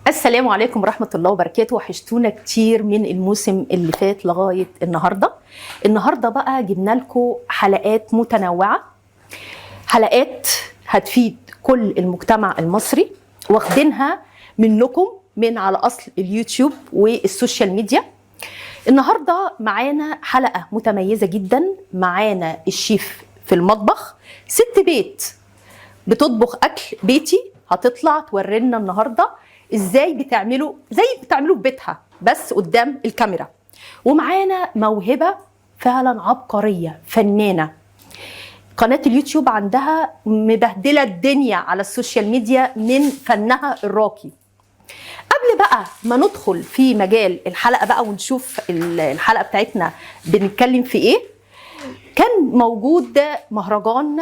السلام عليكم ورحمة الله وبركاته. وحشتونا كتير من الموسم اللي فات لغاية النهاردة بقى جبنا لكم حلقات متنوعة، حلقات هتفيد كل المجتمع المصري، واخدينها منكم من على أصل اليوتيوب والسوشيال ميديا. النهاردة معانا حلقة متميزة جدا، معانا الشيف في المطبخ، ست بيت بتطبخ أكل بيتي، هتطلع تورينا النهاردة ازاي بتعملوا في بيتها بس قدام الكاميرا. ومعانا موهبة فعلا عبقرية، فنانة، قناة اليوتيوب عندها مبهدلة الدنيا على السوشيال ميديا من فنها الراقي. قبل بقى ما ندخل في مجال الحلقة بقى ونشوف الحلقة بتاعتنا بنتكلم في ايه، كان موجود مهرجان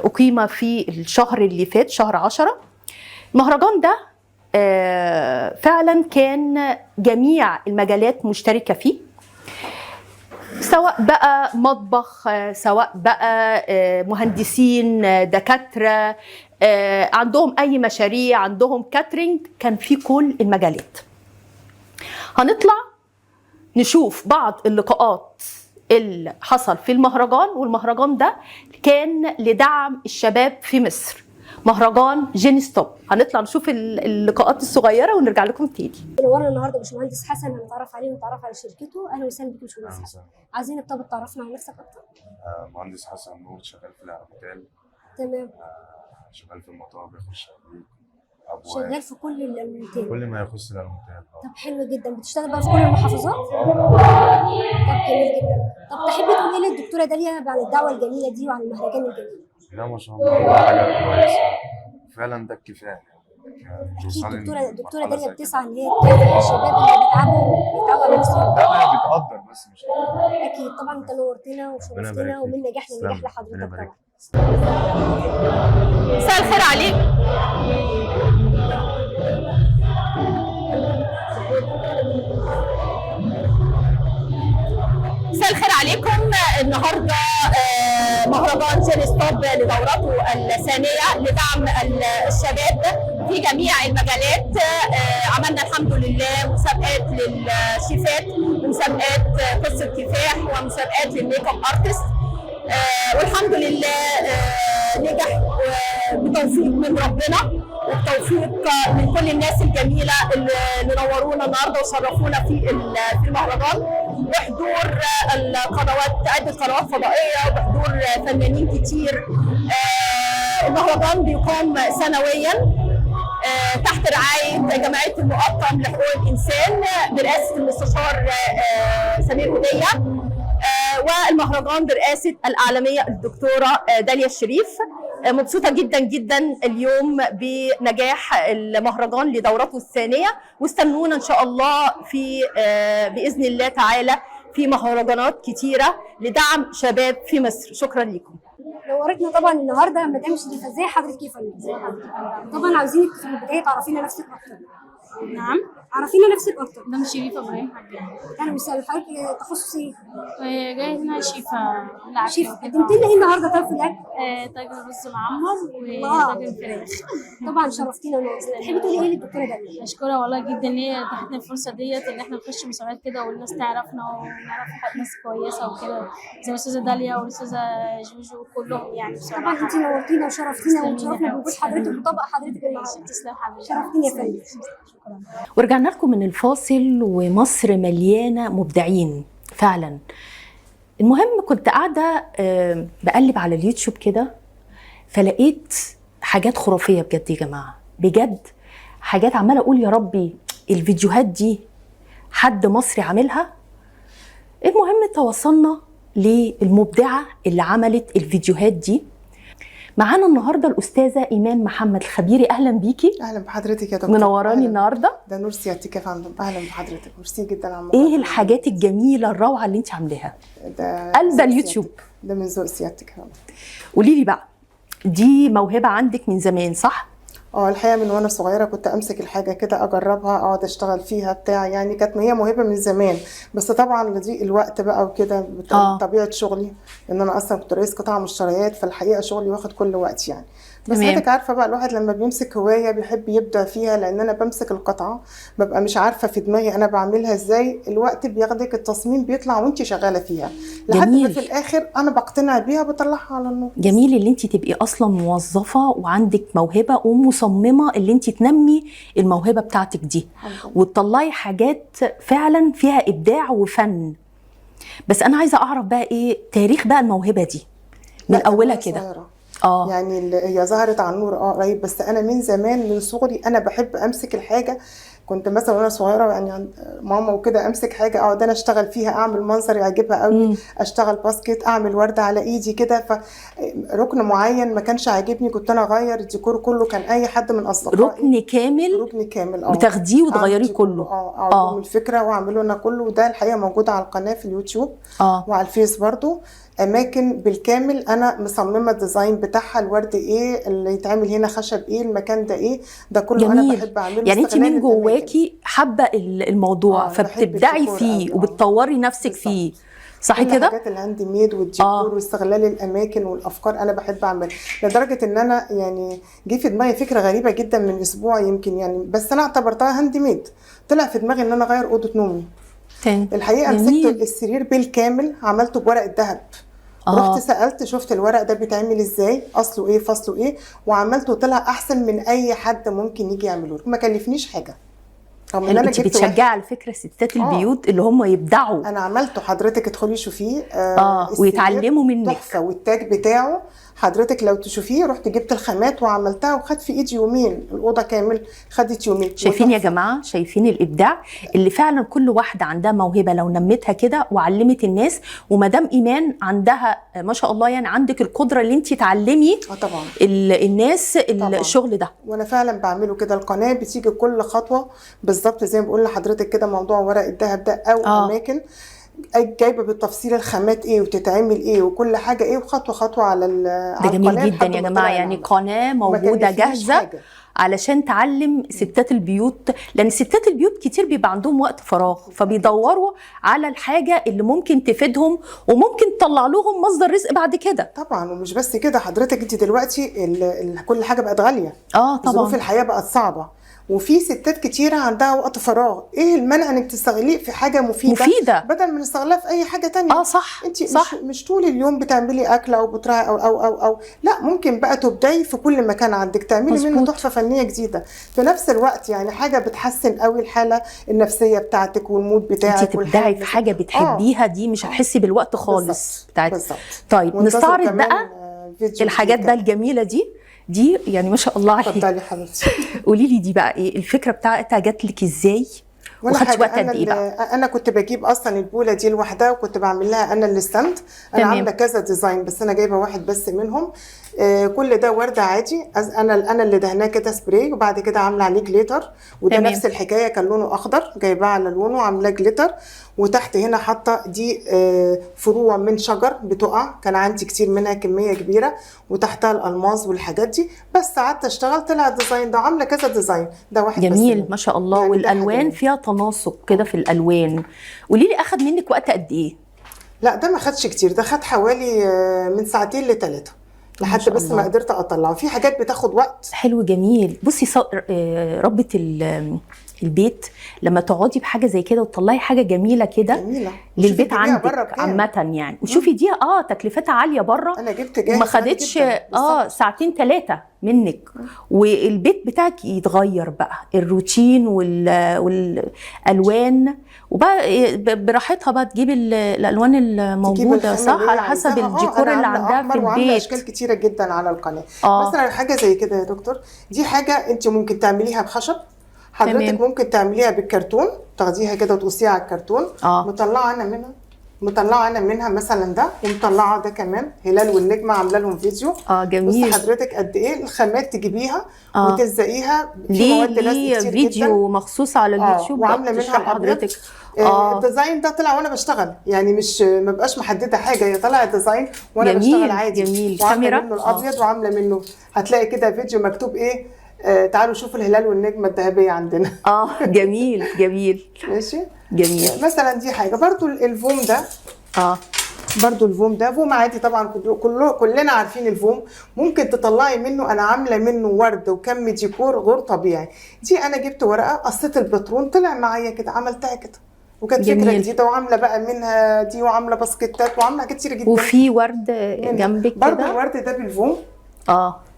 أقيم في الشهر اللي فات، شهر 10. المهرجان ده فعلا كان جميع المجالات مشتركة فيه، سواء بقى مطبخ، سواء بقى مهندسين، دكاترة، عندهم أي مشاريع، عندهم كاترينج، كان في كل المجالات. هنطلع نشوف بعض اللقاءات اللي حصل في المهرجان، والمهرجان ده كان لدعم الشباب في مصر، مهرجان جين ستوب. هنطلع نشوف اللقاءات الصغيره ونرجع لكم تاني. نورنا النهارده باشمهندس حسن، هنتعرف عليه ونتعرف على شركته. اهلا وسهلا بك باشمهندس حسن. عايزينك طب تعرفنا على نفسك اكتر. مهندس حسن نور، شغال في العربيتال. تمام. شغال في المطابخ والشبابيك، شغال في كل الالمنتال، كل ما يخص الالمنتال. طب حلو جدا. بتشتغل بقى في كل المحافظات؟ طب جميل جدا. طب تحبي تقولي لي الدكتوره داليا عن الدعوه الجميله دي وعن المهرجان الجميل؟ لا ما شاء الله، حاجه كويسه فعلا، ده الكفايه. اكيد الدكتوره داليا بتسعى ان هي تكافئ الشباب اللي بيتعبوا على نفسهم. لا هي بتقدر بس مش أكتر. اكيد طبعا. انت نورتنا وشرفتنا، ومن نجاح لنجاح لحضرتك طبعا. مساء الخير عليك. مساء الخير عليكم. النهارده مهرجان جين ستوب لدورته الثانيه لدعم الشباب في جميع المجالات. عملنا الحمد لله مسابقات للشيفات، ومسابقات قصه كفاح، ومسابقات للميك اب ارتست، والحمد لله نجح بتوفيق من ربنا وبتوفيق من كل الناس الجميله اللي نورونا النهارده وشرفونا في المهرجان، بحضور القنوات، عده قنوات فضائيه، وبحضور فنانين كتير. المهرجان بيقام سنويا تحت رعايه جمعيه المقطم لحقوق الانسان برئاسه المستشار سمير هديه، والمهرجان برئاسه الاعلاميه الدكتوره داليا الشريف. مبسوطه جدا جدا اليوم بنجاح المهرجان لدورته الثانيه، واستنونا ان شاء الله في باذن الله تعالى في مهرجانات كتيره لدعم شباب في مصر. شكرا لكم. نورتنا طبعا النهارده مدام شريفه. ازي حضرتك يا فندم؟ طبعا عاوزينك في البدايه تعرفينا نفسك اكتر. نعم، عرفينا نفسك اكتر. ده مش شريفه ابراهيم حاجه. اهلا وسهلا. حضرتك تخصص ايه؟ جايه هنا شيفه شيف. قدمت لنا ايه النهارده طب في الاكل؟ طاجن رز معمر وطاجن فراخ. طبعا شرفتينا ونورتينا. تحبي تقولي ايه للدكتوره داليا؟ اشكرها والله جدا ان هي اتاحتنا الفرصه ديت ان احنا نخش مسابقات كده والناس تعرفنا ونعرف ناس كويسه وكده، زي الاستاذه داليا والاستاذه جوجو وكلهم يعني بصراحه. طبعا انت نورتينا وشرفتينا وشرفنا بوجود حضرتك وطبق حضرتك النهارده. تسلم حضرتك. شرفتيني يا فندم. شكرا. ورجعنا لكم من الفاصل، ومصر مليانه مبدعين فعلا. المهم كنت قاعده بقلب على اليوتيوب كده، فلقيت حاجات خرافيه بجد يا جماعه، بجد حاجات عماله اقول يا ربي الفيديوهات دي حد مصري عاملها. المهم توصلنا للمبدعه اللي عملت الفيديوهات دي. معانا النهارده الاستاذه ايمان محمد الخبيري. اهلا بيكي. اهلا بحضرتك يا دكتور. منوراني النهارده. ده نور سيادتك يا فندم. اهلا بحضرتك، ميرسي جدا على ايه الحاجات الجميله الروعه اللي انت عاملاها؟ ده قلب اليوتيوب. ده من ذوق سيادتك يا فندم. قولي لي بقى، دي موهبه عندك من زمان صح؟ الحقيقه من وانا صغيره كنت امسك الحاجه كده اجربها، اقعد اشتغل فيها بتاع، يعني كانت هي موهبه من زمان، بس طبعا لضيق الوقت بقى وكده طبيعه شغلي، ان انا اصلا كنت رئيس قطاع مشتريات، فالحقيقه شغلي واخد كل وقت يعني. بس تمام. حضرتك عارفه بقى الواحد لما بيمسك هوايه بيحب يبدع فيها، لان انا بمسك القطعه ببقى مش عارفه في دماغي انا بعملها ازاي، الوقت بياخدك، التصميم بيطلع وانت شغاله فيها لحد ما جميل. في الاخر انا بقتنع بيها بطلعها على النور. جميل اللي انت تبقي اصلا موظفه وعندك موهبه ومصممه اللي انت تنمي الموهبه بتاعتك دي وتطلعي حاجات فعلا فيها ابداع وفن. بس انا عايزه اعرف بقى ايه تاريخ بقى الموهبه دي من اولها كده؟ يعني هي ظهرت على النور قريب، بس انا من زمان من صغري انا بحب امسك الحاجه. كنت مثلا وانا صغيره يعني عند ماما وكده امسك حاجه اقعد انا اشتغل فيها، اعمل منظر يعجبها قوي، اشتغل باسكت، اعمل ورده على ايدي كده، فركن معين ما كانش عاجبني كنت انا اغير الديكور كله، كان اي حد من اصدقائي ركن كامل بتاخديه وتغيريه كله. اقول الفكره واعمله انا كله، وده الحقيقه موجود على القناه في اليوتيوب وعلى الفيس برضو، اماكن بالكامل انا مصممه الديزاين بتاعها، الورد ايه اللي يتعمل هنا، خشب ايه، المكان ده ايه، ده كله جميل. انا بحب اعمله. يعني انت من جواكي حابه الموضوع فبتبدعي فيه وبتطوري نفسك فيه، صح كده؟ الحاجات الهاند ميد والديكور واستغلال الاماكن والافكار انا بحب اعمل، لدرجه ان انا يعني جه في دماغي فكره غريبه جدا من اسبوع يمكن يعني، بس انا اعتبرتها هاند ميد، طلع في دماغي ان انا اغير اوضه نومي. الحقيقه مسكت السرير بالكامل عملته بورق الذهب. رحت سالت شفت الورق ده بيتعمل ازاي، اصله ايه فصله ايه، وعملته طلع احسن من اي حد ممكن يجي يعمله، ما كلفنيش حاجه. انت بتشجعي على فكره ستات البيوت اللي هم يبدعوا. انا عملته حضرتك ادخلي شوفيه ويتعلموا منك تحفه، والتاج بتاعه حضرتك لو تشوفيه، رحت جبت الخامات وعملتها وخد في ايدي يومين، الاوضه كامل خدت يومين. شايفين يا جماعه؟ شايفين الابداع اللي فعلا كل واحده عندها موهبه لو نمتها كده وعلمت الناس، ومدام ايمان عندها ما شاء الله يعني عندك القدره اللي انت تعلمي طبعا الناس طبعا. الشغل ده وانا فعلا بعمله كده، القناه بتيجي كل خطوه بالظبط زي ما بقول لحضرتك كده، موضوع ورق الذهب ده او اماكن جايبه بالتفصيل الخامات ايه وتتعمل ايه وكل حاجه ايه، وخطوه خطوه على ده جميل جدا يا جماعه، يعني قناه موجوده جاهزه علشان تعلم ستات البيوت، لان ستات البيوت كتير بيبقى عندهم وقت فراغ فبيدوروا على الحاجه اللي ممكن تفيدهم وممكن تطلع لهم مصدر رزق بعد كده. طبعا ومش بس كده حضرتك، انت دلوقتي كل حاجه بقت غاليه، طبعا ظروف الحياه بقت صعبه، وفي ستات كتيره عندها وقت فراغ، ايه المانع انك تستغليه في حاجه مفيده بدل ما نستغلها في اي حاجه تانية؟ صح انت صح. مش طول اليوم بتعملي اكل او بتراعي أو لا، ممكن بقى تبدعي في كل مكان عندك، تعملي منه تحفه فنيه جديده في نفس الوقت، يعني حاجه بتحسن قوي الحاله النفسيه بتاعتك والمود بتاعك. انت تبدعي في حاجه بتحبيها دي مش هتحسي بالوقت خالص بالظبط. طيب نستعرض بقى الحاجات بقى الجميله دي يعني ما شاء الله عليك. اتفضلي حبيبتي. قولي لي دي بقى ايه الفكره بتاعتها، جات لك ازاي وخدت وقت قد ايه بقى؟ انا كنت بجيب اصلا البوله دي لوحدها وكنت بعمل لها انا الستاند، انا عامله كذا ديزاين بس انا جايبه واحد بس منهم. كل ده ورده عادي، انا اللي دهناه كده سبراي، وبعد كده عامله عليه جليتر، وده نفس الحكايه كان لونه اخضر جايباه على لونه وعاملاه جليتر، وتحت هنا حاطه دي فروع من شجر بتقع، كان عندي كتير منها كميه كبيره، وتحتها الالماظ والحاجات دي، بس قعدت اشتغل طلع الديزاين ده، عامله كذا ديزاين، ده واحد جميل بس ما شاء الله يعني، والالوان فيها تناسق كده في الالوان. قولي لي اخد منك وقت قد ايه؟ لا ده ما خدش كتير، ده خد حوالي من 2 ل3 لحد بس ما قدرت اطلعه، في حاجات بتاخد وقت. حلو جميل. بصي ربة البيت لما تقعدي بحاجه زي كده وتطلعي حاجه جميله كده للبيت عندك عامه يعني، وشوفي دي تكلفتها عاليه بره، انا جبت جاهز وما خدتش 2-3 منك، والبيت بتاعك يتغير بقى الروتين والالوان، وبقى براحتها بقى تجيب الالوان الموجوده صح على حسب الديكور اللي عندها في البيت. اشكال كتيره جدا على القناه. مثلا حاجه زي كده يا دكتور، دي حاجه انت ممكن تعمليها بخشب، حضرتك ممكن تعمليها بالكرتون، تاخديها كده وتقصيها على الكرتون. مطلعه انا منها مثلا ده، ومطلعه ده كمان هلال والنجمه عامله لهم فيديو. جميل. بصي حضرتك قد ايه الخامات تجيبيها وتلزقيها في مواد ليه فيديو مخصوص على اليوتيوب وعامله منها حضرتك. الديزاين ده طلع وانا بشتغل، يعني مش ما بقاش محدده حاجه، هي طلع الديزاين وانا بشتغل عادي. جميل. وعامله منه الابيض وعامله منه، هتلاقي كده فيديو مكتوب ايه تعالوا شوفوا الهلال والنجمه الذهبيه عندنا. جميل جميل. ماشي جميل. مثلا دي حاجه برضو الفوم ده. برضو الفوم ده فوم عادي طبعا، كلنا عارفين الفوم. ممكن تطلعي منه، انا عامله منه ورد وكم ديكور غير طبيعي. دي انا جبت ورقه قصيت الباترون طلع معايا كده، عملتها كده وكانت فكره جديده، وعامله بقى منها دي وعامله باسكتات وعامله حاجات كتير جدا. وفي ورد جنبك كده برضو الورد ده بالفوم.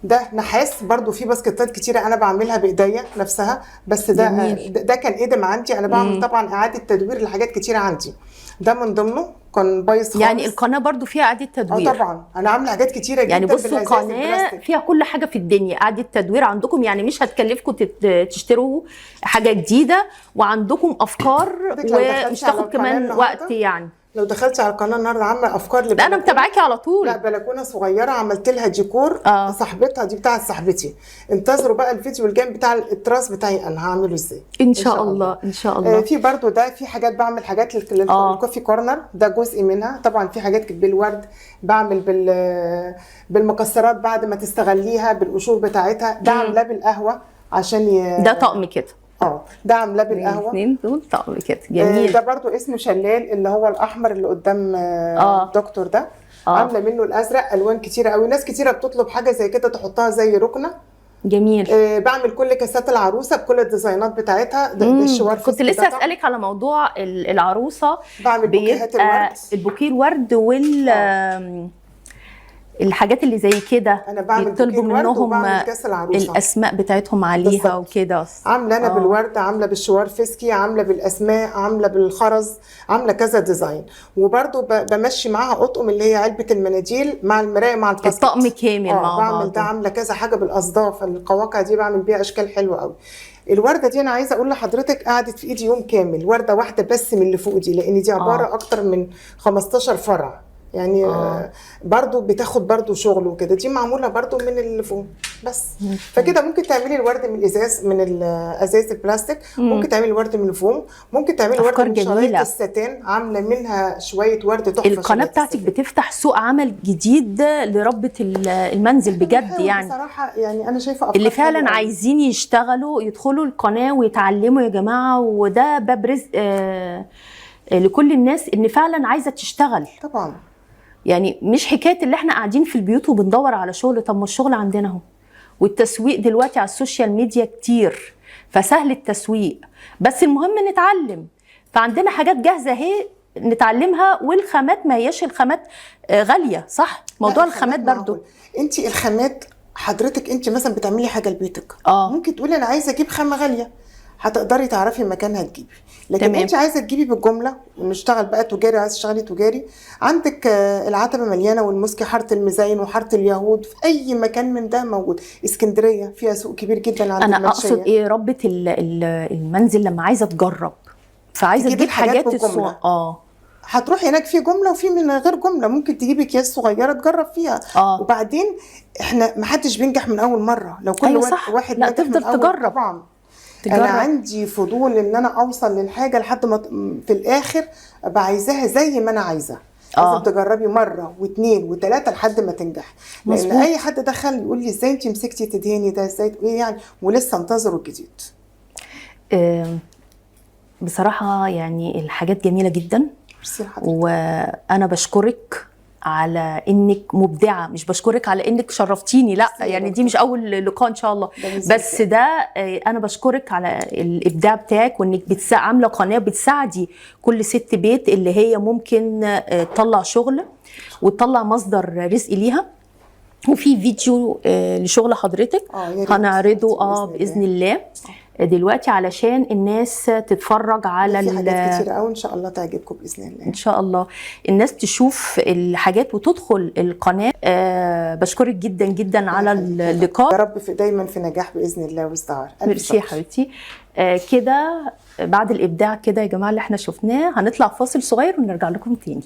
ده نحاس برضو، في باسكتات كتيره انا بعملها بايديا نفسها، بس ده كان قدم عندي انا بعمل طبعا اعاده تدوير لحاجات كتيره عندي. ده من ضمنه كان بايظ خالص. يعني القناه برضو فيها اعاده تدوير. طبعا انا عامله حاجات كتيره جدا. يعني بصوا قناه فيها كل حاجه في الدنيا اعاده تدوير عندكم، يعني مش هتكلفكم تشتروا حاجه جديده، وعندكم افكار ومش تاخد كمان وقت. يعني لو دخلتي على القناه النهارده عامله افكار لا انا متابعاكي على طول. لا بلكونه صغيره عملت لها ديكور. صاحبتها دي بتاعت صاحبتي. انتظروا بقى الفيديو الجاي بتاع التراس بتاعي انا هعمله ازاي ان شاء الله. ان شاء الله. في برضو ده في حاجات بعمل حاجات للكوفي كورنر، ده جزء منها. طبعا في حاجات بالورد، بعمل بالمكسرات بعد ما تستغليها بالقشور بتاعتها. ده عاملاه بالقهوه عشان ده طقم كده. ده عاملاه بالقهوه. الاثنين دول طقم كده جميل. ده برضو اسمه شلال، اللي هو الاحمر اللي قدام الدكتور ده. عامله منه الازرق، الوان كتيره قوي. ناس كتيره بتطلب حاجه زي كده تحطها زي ركنه. جميل. بعمل كل كاسات العروسه بكل الديزاينات بتاعتها. ده الشوار كنت لسه اسالك على موضوع العروسه. بعمل بوكيهات الورد، البوكيه الورد الحاجات اللي زي كده انا بعمل يطلبوا منهم الاسماء بتاعتهم عليها وكده. عامله انا بالورد، عامله بالشوار فيسكي، عامله بالاسماء، عامله بالخرز، عامله كذا ديزاين. وبرده بمشي معاها اطقم اللي هي علبه المناديل مع المرايه مع الباسكت، الطقم كامل مع بعض. بعمل ده، عامله كذا حاجه بالاصداف. القواقع دي بعمل بيها اشكال حلوه قوي. الورده دي انا عايزه اقول لحضرتك قعدت في ايدي يوم كامل، ورده واحده بس من اللي فوق دي، لان دي عباره اكتر من 15 فرع يعني. برضو بتاخد برضو شغل وكده. دي معموله برضو من اللي فوق بس. فكده ممكن تعملي الورد من الازاز، من الازاز البلاستيك. ممكن تعملي الورد من الفوم، ممكن تعملي ورد من شرايط الستان، عامله منها شويه ورد تحفه. القناه بتاعتك بتفتح سوق عمل جديد لربة المنزل بجد. يعني بصراحه يعني انا شايفه اللي فعلا عايزين يشتغلوا يدخلوا القناه ويتعلموا يا جماعه، وده باب رزق لكل الناس ان فعلا عايزه تشتغل. طبعا يعني مش حكايه اللي احنا قاعدين في البيوت وبندور على شغل. طب ما الشغل عندنا اهو، والتسويق دلوقتي على السوشيال ميديا كتير، فسهل التسويق، بس المهم نتعلم. فعندنا حاجات جاهزه اهي نتعلمها. والخامات ما هياش الخامات غاليه، صح؟ موضوع الخامات برضو. انت الخامات حضرتك انت مثلا بتعملي حاجه لبيتك، ممكن تقولي انا عايزه اجيب خامه غاليه، هتقدري تعرفي مكانها تجيبي. لكن انت عايزه تجيبي بالجمله ونشتغل بقى تجاري، عايزه تشتغلي تجاري، عندك العتبه مليانه، والمسكي، حاره المزاين، وحاره اليهود، في اي مكان من ده موجود. اسكندريه فيها سوق كبير جدا عند انا اقصد ايه، ربة المنزل لما عايزه تجرب، فعايزه تجيب حاجات السوق. هتروحي هناك في جمله وفي من غير جمله، ممكن تجيبي اكياس صغيره تجرب فيها. وبعدين احنا ما حدش بينجح من اول مره. لو كل واحد لا تفضل تجرب. طبعا انا عندي فضول ان انا اوصل للحاجه لحد ما في الاخر ابقى عايزاها زي ما انا عايزه. لازم تجربي مره واثنين وثلاثه لحد ما تنجح. لان اي حد دخل يقول لي ازاي انت مسكتي تدهني ده، ازاي ايه يعني، ولسه انتظروا الجديد. بصراحه يعني الحاجات جميله جدا، وانا بشكرك على انك مبدعه. مش بشكرك على انك شرفتيني، لا يعني دي مش اول لقاء ان شاء الله، بس ده انا بشكرك على الابداع بتاعك، وانك عامله قناه بتساعدي كل ست بيت اللي هي ممكن تطلع شغل وتطلع مصدر رزق ليها. وفي فيديو لشغل حضرتك هنعرضه باذن الله دلوقتي علشان الناس تتفرج على في حاجات كتير قوي ان شاء الله تعجبكم باذن الله. ان شاء الله الناس تشوف الحاجات وتدخل القناه. بشكرك جدا جدا على اللقاء. يا رب دايما في نجاح باذن الله وازدهار. ميرسي يا حبيبتي. كده بعد الابداع كده يا جماعه اللي احنا شفناه، هنطلع فاصل صغير ونرجع لكم تاني.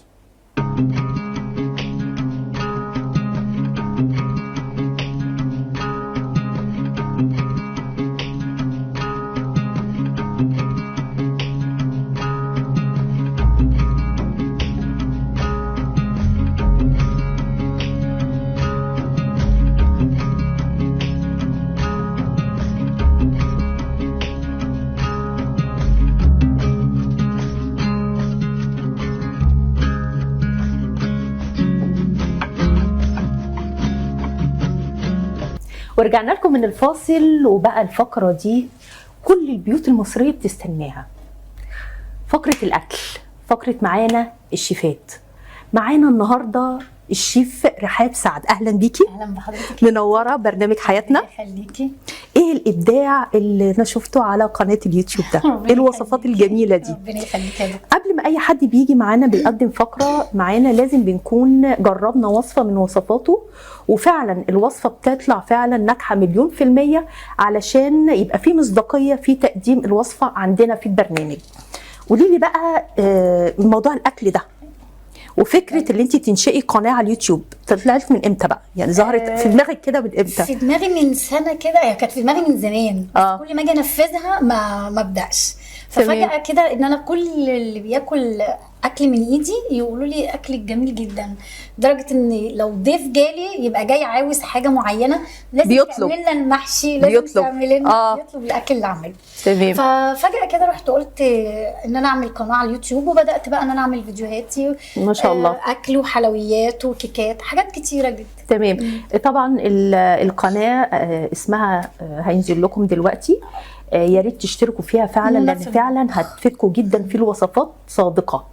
ورجعنا لكم من الفاصل، وبقى الفقرة دي كل البيوت المصرية بتستناها، فقرة الأكل. فقرة معانا الشيفات. معانا النهاردة الشيف رحاب سعد. أهلا بيكي. اهلا بحضرتك. منورة برنامج حياتنا. يخليكي. ايه الابداع اللي انا شفته على قناه اليوتيوب ده؟ ايه الوصفات الجميله دي؟ ربنا يخليكي يا دكتور. قبل ما اي حد بيجي معانا بيقدم فقره معانا لازم بنكون جربنا وصفه من وصفاته، وفعلا الوصفه بتطلع فعلا ناجحه 100%، علشان يبقى في مصداقيه في تقديم الوصفه عندنا في البرنامج. قولي لي بقى موضوع الاكل ده وفكره اللي انت تنشئي قناه على اليوتيوب طلعت من امتى بقى؟ يعني ظهرت في دماغك كده من امتى؟ في دماغي من سنه كده، هي كانت في دماغي من زمان، بس كل ما اجي انفذها ما ابداش. ففجاه كده ان انا كل اللي بياكل اكل من ايدي يقولوا لي اكلك جميل جدا، لدرجه ان لو ضيف جالي يبقى جاي عاوز حاجه معينه لازم يعمل لنا المحشي، لازم يعمل لنا يطلب الاكل اللي اعمله. تمام. ففجاه كده رحت قلت ان انا اعمل قناه على اليوتيوب، وبدات بقى ان انا اعمل فيديوهاتي ما شاء الله، اكل وحلويات وكيكات، حاجات كتيره جدا. تمام. طبعا القناه اسمها هينزل لكم دلوقتي، يا ريت تشتركوا فيها فعلا، لان فعلا هتفيدكم جدا في الوصفات صادقه.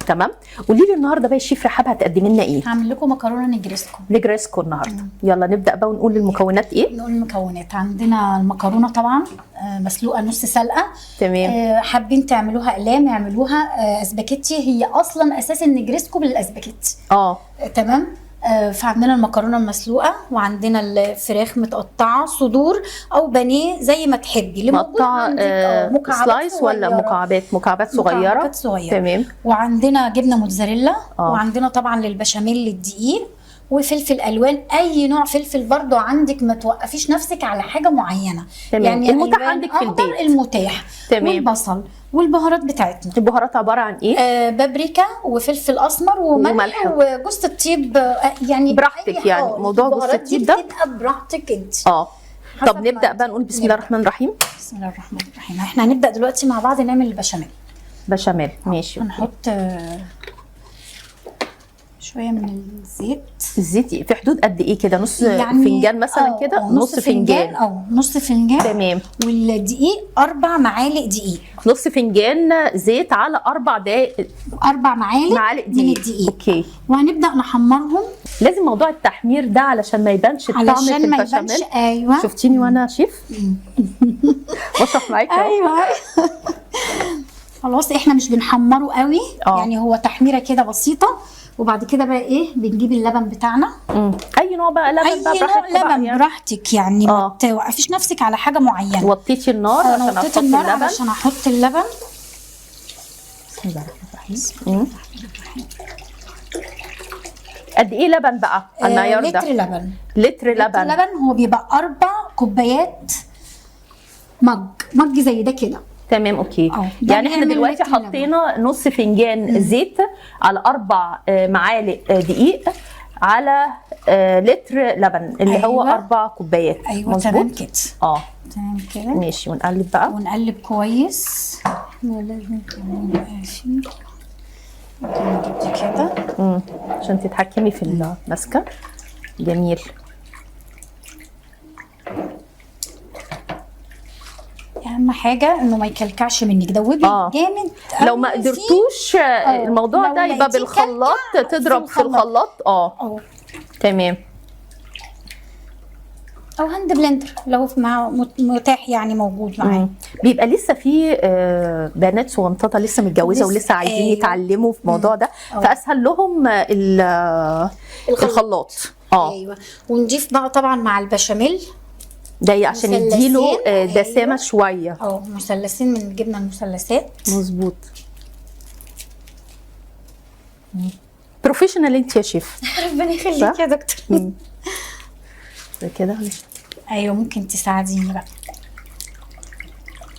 تمام. قولي لي النهارده بقى الشيف رحاب هتقدمي لنا ايه؟ هعمل لكم مكرونه نجريسكو. نجريسكو النهارده. يلا نبدا بقى ونقول المكونات ايه؟ نقول المكونات. عندنا المكرونه طبعا مسلوقه نص سلقه. تمام. حابين تعملوها اقلام اعملوها اسباجيتي، هي اصلا اساس النجريسكو بالاسباجيتي. تمام. فعندنا المكرونه المسلوقه، وعندنا الفراخ متقطعه صدور او بانيه زي ما تحبي، اللي موجود عندك. مكعبات سلايس ولا مكعبات صغيره؟ مكعبات صغيره. تمام. وعندنا جبنه موتزاريلا. وعندنا طبعا للبشاميل الدقيق وفلفل الوان، اي نوع فلفل برضو عندك، ما توقفيش نفسك على حاجه معينه. تمام. يعني المتاح عندك في البيت. المتاح. تمام. والبصل والبهارات بتاعتنا. البهارات عباره عن ايه؟ بابريكا وفلفل اسمر وملح وجوز الطيب. يعني براحتك، يعني موضوع جوز الطيب ده بتبقى براحتك انت. طب نبدا بقى نقول بسم الله الرحمن الرحيم. بسم الله الرحمن الرحيم. احنا هنبدا دلوقتي مع بعض نعمل البشاميل. بشاميل ماشي. هنحط شويه من الزيت في حدود قد ايه كده؟ نص يعني فنجان مثلا كده؟ نص فنجان نص فنجان. تمام. والدقيق 4 معالق دقيق. نص فنجان زيت على 4 معالق دقيق. من الدقيق. اوكي. وهنبدا نحمرهم. لازم موضوع التحمير ده علشان ما يبانش الطعم في البشاميل. ايوه. شفتيني وانا شيف بشرح معاكي. ايوه. خلاص احنا مش بنحمره قوي. يعني هو تحميره كده بسيطه. وبعد كده بقى ايه، بنجيب اللبن بتاعنا. اي نوع بقى لبن؟ اي نوع لبن يعني. براحتك يعني. ما توقفيش نفسك على حاجه معينه. وطيتي النار عشان احط اللبن. عشان احط اللبن. بسم الله الرحمن الرحيم. قد ايه لبن بقى المعيار ده؟ لتر لبن. لتر لبن هو بيبقى 4 كوبايات مج زي ده كده. تمام. اوكي. يعني احنا دلوقتي حطينا نص فنجان زيت على 4 معالق دقيق على لتر لبن اللي هو 4 كوبايات. ايوه تمام كده. تمام كده. ماشي. ونقلب بقى ونقلب كويس. لازم كده عشان تتحكمي في الماسكه. جميل. اهم حاجه انه ما يكلكعش منك، دوبي جامد. لو ما قدرتوش الموضوع ده يبقى بالخلاط، تضرب في الخلاط. تمام. او هاند بلندر لو متاح يعني موجود معايا. بيبقى لسه في بنات صغنططه لسه متجوزه ولسه عايزين يتعلموا في الموضوع ده، فاسهل لهم الخلاط. ايوه. ونضيف بقى طبعا مع البشاميل ده عشان يديله دسامه شويه. مثلثين من الجبنه المثلثات. مظبوط. بروفيشنال انت يا شيف. ربنا يخليك يا دكتور. كده. ايوه ممكن تساعديني بقى.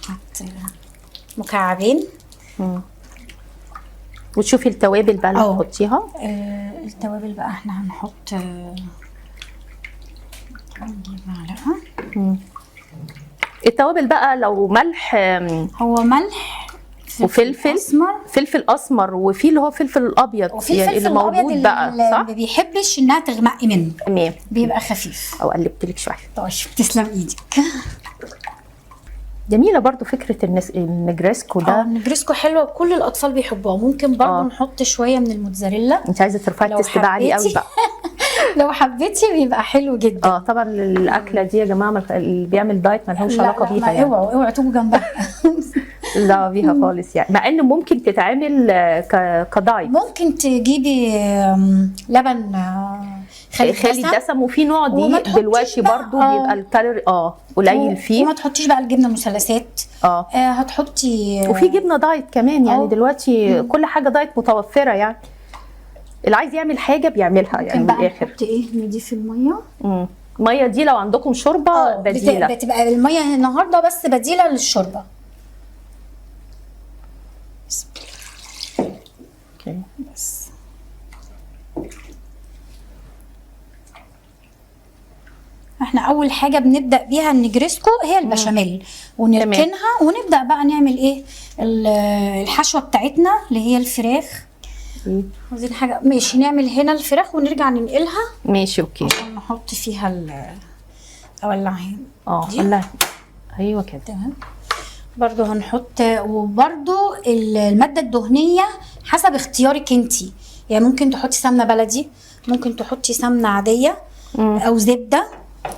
حط مكعبين. وتشوفي التوابل بقى اللي تحطيها. التوابل بقى احنا هنحط نجيب معلقه. التوابل بقى لو ملح، هو ملح وفلفل اسمر، فلفل اسمر، وفي اللي هو فلفل الابيض وفي يعني الفلفل اللي الابيض موجود بقى اللي صح؟ ما بيحبش انها تغمقي منه، تمام، بيبقى خفيف. او قلبت لك شويه. طيب تسلم ايدك. جميله برضو فكره النجريسكو ده. النجريسكو حلوه وكل الاطفال بيحبوها. ممكن برضو نحط شويه من الموتزاريلا. انت عايزه ترفعي لو التست ده عالي قوي بقى. لو حبيتي بيبقى حلو جدا. طبعا الاكله دي يا جماعه اللي بيعمل دايت مالهوش علاقه بيها يعني. اوعوا تيجوا جنبها. لا بيها خالص يعني، مع ان ممكن تتعمل كدايت. ممكن تجيبي لبن خالي الدسم، وفي نوع دي دلوقتي برضو بيبقى الكالوري قليل فيه. وما تحطيش بقى الجبنه مثلثات. هتحطي وفي جبنه دايت كمان يعني دلوقتي كل حاجه دايت متوفره يعني. اللي عايز يعمل حاجه بيعملها يعني من الاخر. نحط نضيف الميه. الميه دي لو عندكم شوربه بديله، بتبقى الميه النهارده بس بديله للشوربه. اوكي بس احنا اول حاجه بنبدا بيها النجريسكو هي البشاميل، ونركنها ونبدا بقى نعمل ايه الحشوه بتاعتنا اللي هي الفراخ. عايزين حاجه ماشي، نعمل هنا الفراخ ونرجع ننقلها. ماشي اوكي. نحط فيها اولعها. ولعها. ايوه كده تمام. برضو هنحط، وبرضو الماده الدهنيه حسب اختيارك انتي، يعني ممكن تحطي سمنه بلدي، ممكن تحطي سمنه عاديه او زبده.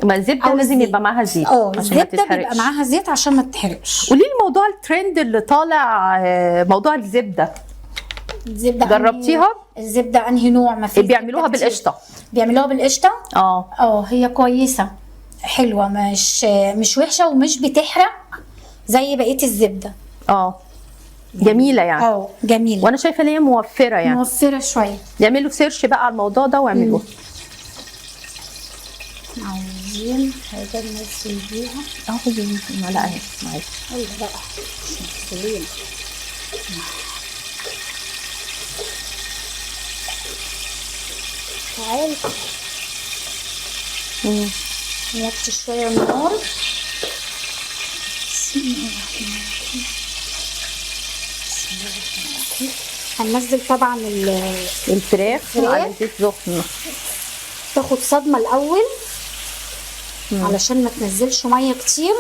ما الزبده لازم يبقى معاها زيت عشان الزبده بيبقى معاها زيت عشان ما تتحرقش. قولي لي موضوع الترند اللي طالع، موضوع الزبده جربتيها؟ الزبده انهي نوع؟ ما في بيعملوها بالقشطه. بيعملوها بالقشطه. هي كويسه حلوه، مش وحشه ومش بتحرق زي بقيه الزبده. جميله يعني. جميله، وانا شايفه ان هي موفره يعني. موفره شويه. يعملوا سيرش بقى على الموضوع ده واعملوه. عايزين حاجه ننزل بيها. خدي المعلقه اهي معاكي. يلا بقى نغسلين. تعالي نوطي شويه النار. بسم الله الرحمن الرحيم. بسم الله الرحمن الرحيم. هننزل طبعا الفراخ على زيت سخن، تاخد صدمه الاول علشان ما تنزلش ميه كتير.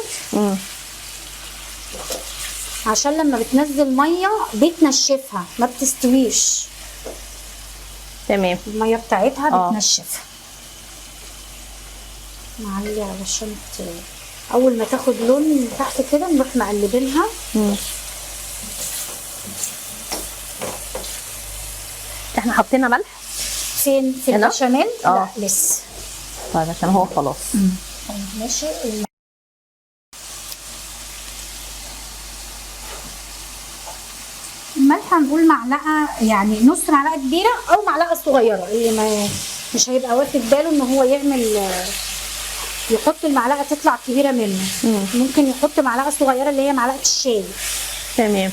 عشان لما بتنزل ميه بتنشفها ما بتستويش. تمام. الميه بتاعتها بتنشفها. نعلي علشان اول ما تاخد لون من تحت كده نروح مقلبينها. احنا حطينا ملح فين؟ في البشاميل؟ لا لسه. طيب عشان هو خلاص. ماشي. الملح هنقول معلقه، يعني نص معلقه كبيره او معلقه صغيره، اللي مش هيبقى واخد باله ان هو يحط المعلقه تطلع كبيره منه. ممكن يحط معلقه صغيره اللي هي معلقه الشاي. تمام.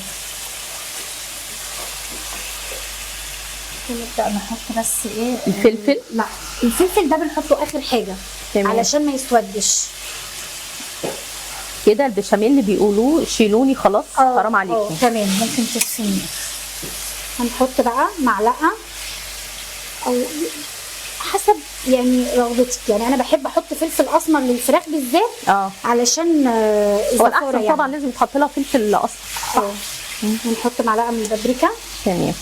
نبدا نحط بس الفلفل. لا الفلفل ده بنحطه اخر حاجه. تمام. علشان ما يسودش كده. البشاميل اللي بيقولوه شيلوني خلاص حرام عليكم. تمام. ممكن تدفنيه. هنحط بقى معلقه او حسب يعني رغبتك، يعني انا بحب احط فلفل اسمر للفراخ بالذات. علشان هو الاحسن يعني. طبعا لازم تحط لها فلفل اصفر. ونحط معلقه من البابريكا. تمام.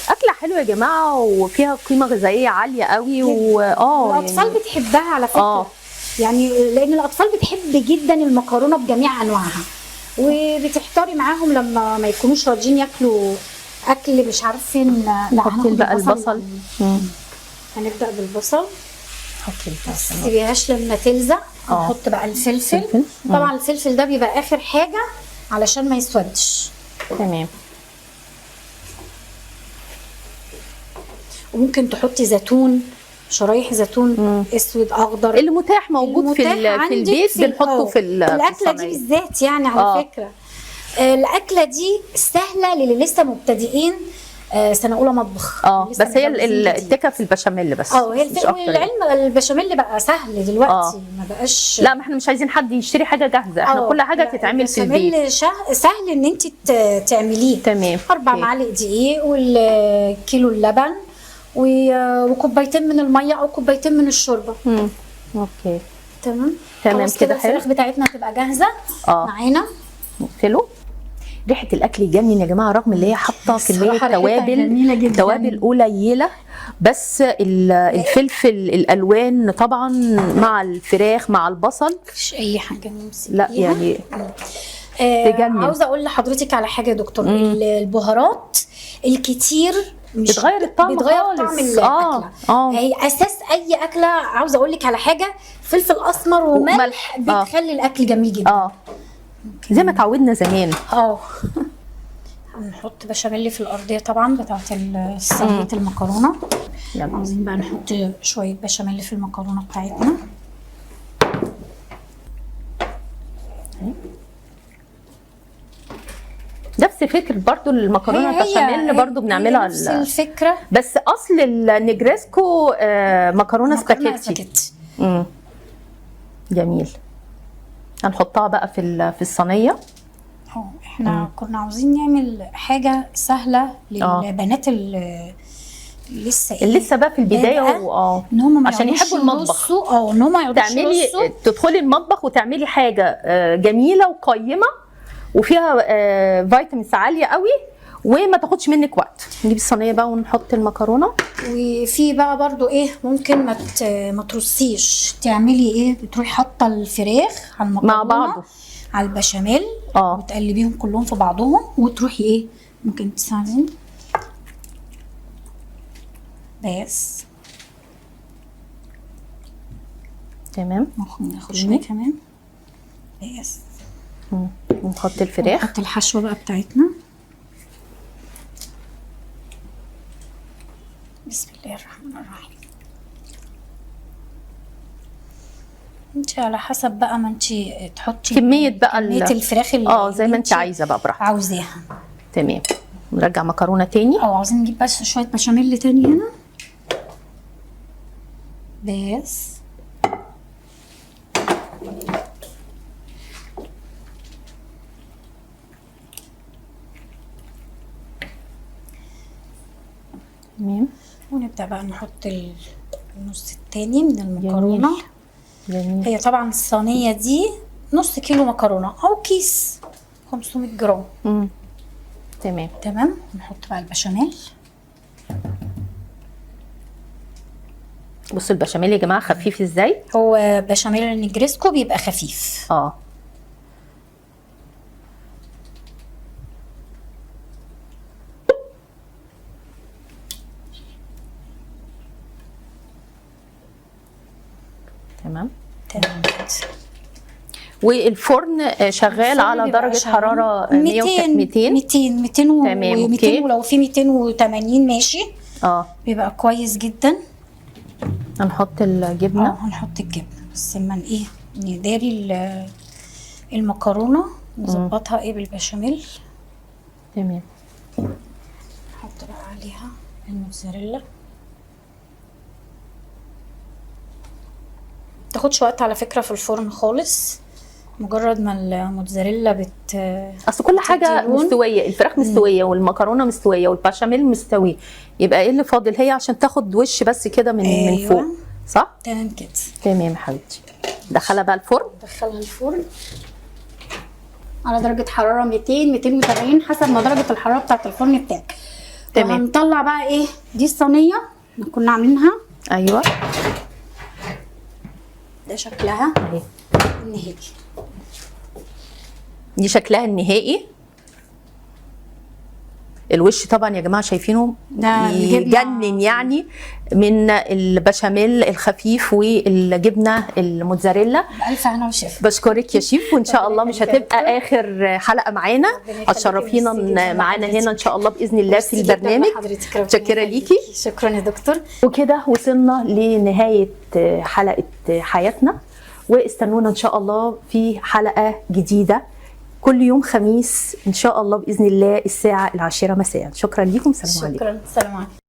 أكلة حلوة يا جماعة وفيها قيمة غذائية عالية قوي الأطفال يعني بتحبها على فكرة. يعني لأن الأطفال بتحب جدا المكرونة بجميع أنواعها، وبتحتاري معاهم لما ما يكونوش راضيين ياكلوا أكل مش عارفين. لا هنحط بقى البصل. هنبدأ بالبصل. حطي البصل ما تسيبيهاش لما تلزق. نحط بقى الفلفل. طبعا الفلفل ده بيبقى آخر حاجة علشان ما يسودش. تمام. وممكن تحطي زيتون، شرايح زيتون اسود اخضر، اللي متاح موجود في البيت بنحطه في الاكله دي بالذات يعني. على فكره الاكله دي سهله للي لسه مبتدئين. سنه اولى مطبخ. بس هي التكه في البشاميل بس. هي مش أكتر يعني. والعلم البشاميل بقى سهل دلوقتي، ما بقاش. لا، ما احنا مش عايزين حد يشتري حاجه جاهزه، احنا كل حاجه تتعمل في البيت. البشاميل سهل ان انت تعمليه. تمام. 4 معالق دقيق والكيلو اللبن وكوبايتين من الميه او كوبايتين من الشوربه. اوكي تمام كده حلو. الفراخ بتاعتنا تبقى جاهزه معانا. نقفلوا. ريحه الاكل يجنن يا جماعه، رغم اللي هي حاطه كميه توابل قليله، بس الفلفل الالوان طبعا مع الفراخ مع البصل مش اي حاجه نمسك لا فيها. يعني تجنن. عاوزه اقول لحضرتك على حاجه يا دكتور. البهارات الكتير مش بتغير الطعم طعم الاكله. هي اساس اي اكله. عاوزه اقول لك على حاجه، فلفل اسمر وملح بتخلي الاكل جميل جدا. زي ما اتعودنا زمان. هنحط بشاميل في الارضيه طبعا بتاعه صينيه المكرونه. عاوزين بقى نحط شويه بشاميل في المكرونه بتاعتنا. نفس فكرة برضو المكرونه البشاميل برضو بنعملها نفس الفكره، بس اصل النجريسكو مكرونه سباكيتي. جميل. هنحطها بقى في الصينيه. احنا كنا عاوزين نعمل حاجه سهله للبنات اللي لسه بقى في البدايه ان هم عشان يحبوا المطبخ. ان هم تعملي تدخلي المطبخ وتعملي حاجه جميله وقيمه وفيها فيتامينز عاليه قوي وما تاخدش منك وقت. نجيب الصينيه بقى ونحط المكرونه. وفي بقى برضو ممكن ما ترصيش، تعملي بتروحي حاطه الفراخ على المكرونه مع بعض على البشاميل وتقلبيهم كلهم في بعضهم، وتروحي ممكن تساعديني بس. تمام. ممكن ناخد شويه كمان بس. ونحط الفراخ، نحط الحشوه بقى بتاعتنا. بسم الله الرحمن الرحيم. انت على حسب بقى ما انت تحطي كميه بقى الفراخ اللي زي ما انت عايزه بقى براحتك عاوزاها. تمام. نرجع مكرونه تاني. عاوزين نجيب بس شويه بشاميل تاني هنا بس. تمام. ونبدأ بقى نحط النص التاني من المكرونة. جميل. هي طبعا الصينية دي نص كيلو مكرونة أو كيس 500 جرام. تمام. نحط بقى البشاميل. بصوا البشاميل يا جماعة خفيف ازاي. هو بشاميل النجريسكو بيبقى خفيف. تمام. كده. والفرن شغال على درجة حرارة 200 ولو في 280 ماشي. بيبقى كويس جدا. هنحط الجبنة. هنحط الجبنة بس لما نداري المكرونة نظبطها بالبشاميل. تمام. نحط بقى عليها الموتزاريلا. متاخدش وقت على فكرة في الفرن خالص، مجرد ما الموتزاريلا اصل كل حاجه مستويه، الفراخ مستويه والمكرونه مستويه والبشاميل مستوي، يبقى ايه اللي فاضل؟ هي عشان تاخد وش بس كده من فوق، صح؟ تمام كده. تمام يا حبيبتي. دخلها بقى الفرن. دخلها الفرن على درجه حراره 280 حسب ما درجه الحراره بتاعه الفرن بتاعك. تمام. هنطلع بقى دي الصينيه اللي كنا عاملينها. ايوه ده شكلها النهائي. دي شكلها النهائي. الوش طبعا يا جماعه شايفينه يجنن يعني من البشاميل الخفيف والجبنه الموتزاريلا. بألف هنا وشفا. بشكرك يا شيف، وان شاء الله مش هتبقى اخر حلقه معانا، هتشرفينا معانا هنا ان شاء الله باذن الله في البرنامج. متشكره ليكي. شكرا يا دكتور. وكده وصلنا لنهايه حلقه حياتنا، واستنونا ان شاء الله في حلقه جديده كل يوم خميس ان شاء الله باذن الله الساعه 10 مساء. شكرا لكم، سلام عليكم. شكرا، سلام عليكم.